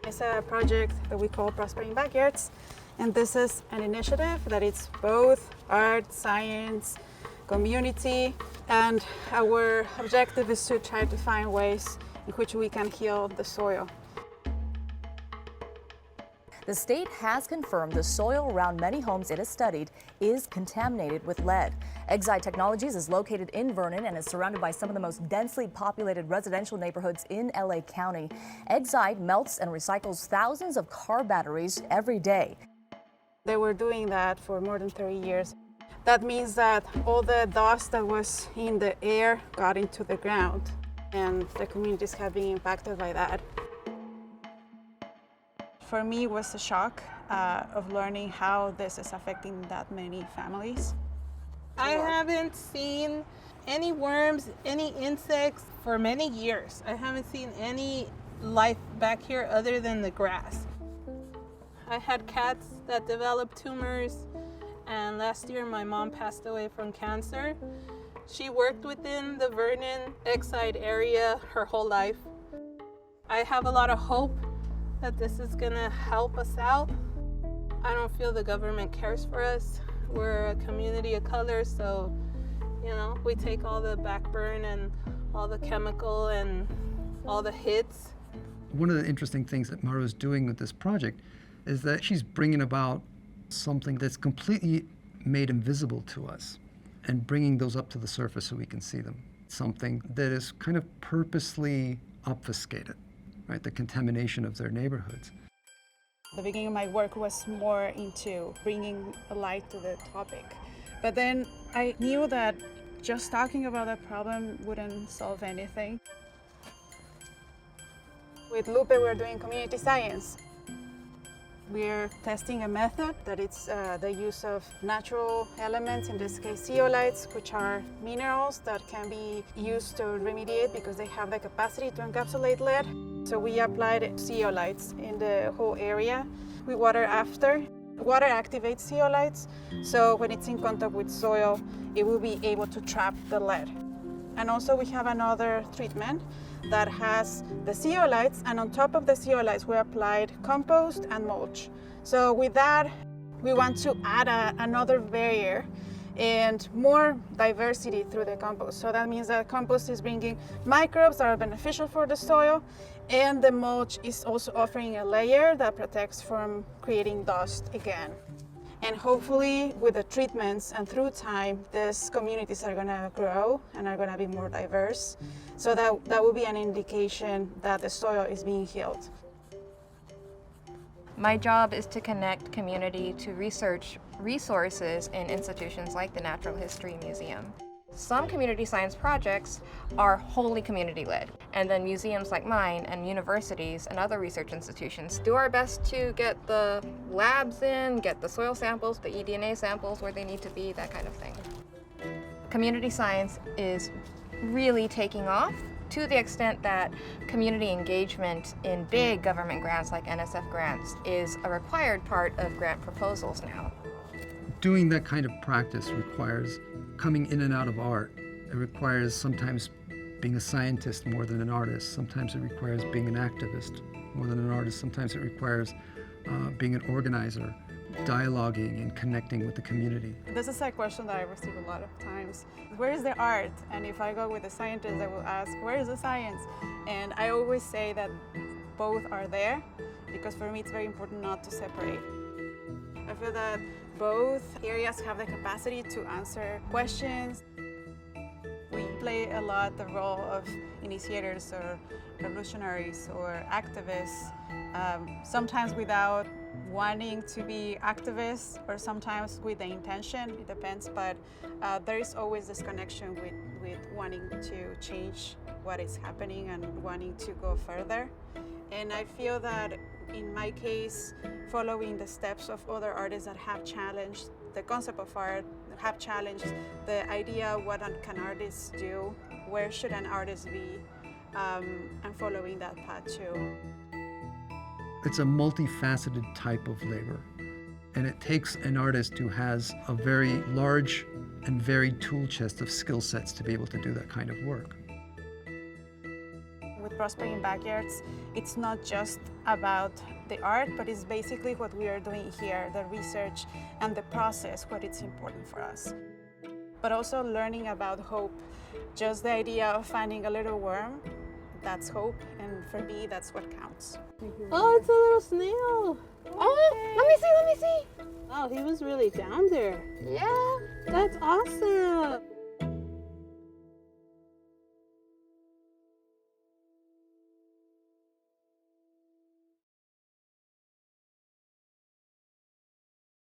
It's a project that we call Prospering Backyards, and this is an initiative that it's both art, science, community, and our objective is to try to find ways in which we can heal the soil. The state has confirmed the soil around many homes it has studied is contaminated with lead. Exide Technologies is located in Vernon and is surrounded by some of the most densely populated residential neighborhoods in LA County. Exide melts and recycles thousands of car batteries every day. They were doing that for more than 30 years. That means that all the dust that was in the air got into the ground, and the communities have been impacted by that. For me, it was a shock of learning how this is affecting that many families. I haven't seen any worms, any insects for many years. I haven't seen any life back here other than the grass. I had cats that developed tumors, and last year my mom passed away from cancer. She worked within the Vernon, Exide area her whole life. I have a lot of hope that this is gonna help us out. I don't feel the government cares for us. We're a community of color, so we take all the backburn and all the chemical and all the hits. One of the interesting things that Maru is doing with this project is that she's bringing about something that's completely made invisible to us and bringing those up to the surface so we can see them. Something that is kind of purposely obfuscated. Right, the contamination of their neighborhoods. The beginning of my work was more into bringing a light to the topic. But then I knew that just talking about the problem wouldn't solve anything. With Lupe, we're doing community science. We're testing a method that it's the use of natural elements, in this case zeolites, which are minerals that can be used to remediate because they have the capacity to encapsulate lead. So we applied zeolites in the whole area. We water after. Water activates zeolites, so when it's in contact with soil, it will be able to trap the lead. And also we have another treatment that has the zeolites, and on top of the zeolites we applied compost and mulch. So with that, we want to add another barrier and more diversity through the compost. So that means that compost is bringing microbes that are beneficial for the soil, and the mulch is also offering a layer that protects from creating dust again. And hopefully with the treatments and through time, these communities are gonna grow and are gonna be more diverse. So that will be an indication that the soil is being healed. My job is to connect community to research resources in institutions like the Natural History Museum. Some community science projects are wholly community-led, and then museums like mine and universities and other research institutions do our best to get the labs in, get the soil samples, the eDNA samples where they need to be, that kind of thing. Community science is really taking off to the extent that community engagement in big government grants like NSF grants is a required part of grant proposals now. Doing that kind of practice requires coming in and out of art. It requires sometimes being a scientist more than an artist. Sometimes it requires being an activist more than an artist. Sometimes it requires being an organizer, dialoguing and connecting with the community. This is a question that I receive a lot of times. Where is the art? And if I go with a scientist, I will ask, where is the science? And I always say that both are there, because for me it's very important not to separate. I feel that both areas have the capacity to answer questions. We play a lot the role of initiators or revolutionaries or activists, sometimes without wanting to be activists or sometimes with the intention, it depends, but there is always this connection with wanting to change what is happening and wanting to go further. And I feel that in my case, following the steps of other artists that have challenged the concept of art, have challenged the idea, what can artists do, where should an artist be, and following that path too. It's a multifaceted type of labor, and it takes an artist who has a very large and varied tool chest of skill sets to be able to do that kind of work. with Prospering Backyards, it's not just about the art, but it's basically what we are doing here, the research and the process, what it's important for us. But also learning about hope. Just the idea of finding a little worm, that's hope, and for me, that's what counts. Oh, it's a little snail. Oh, let me see. Oh, he was really down there. Yeah. That's awesome.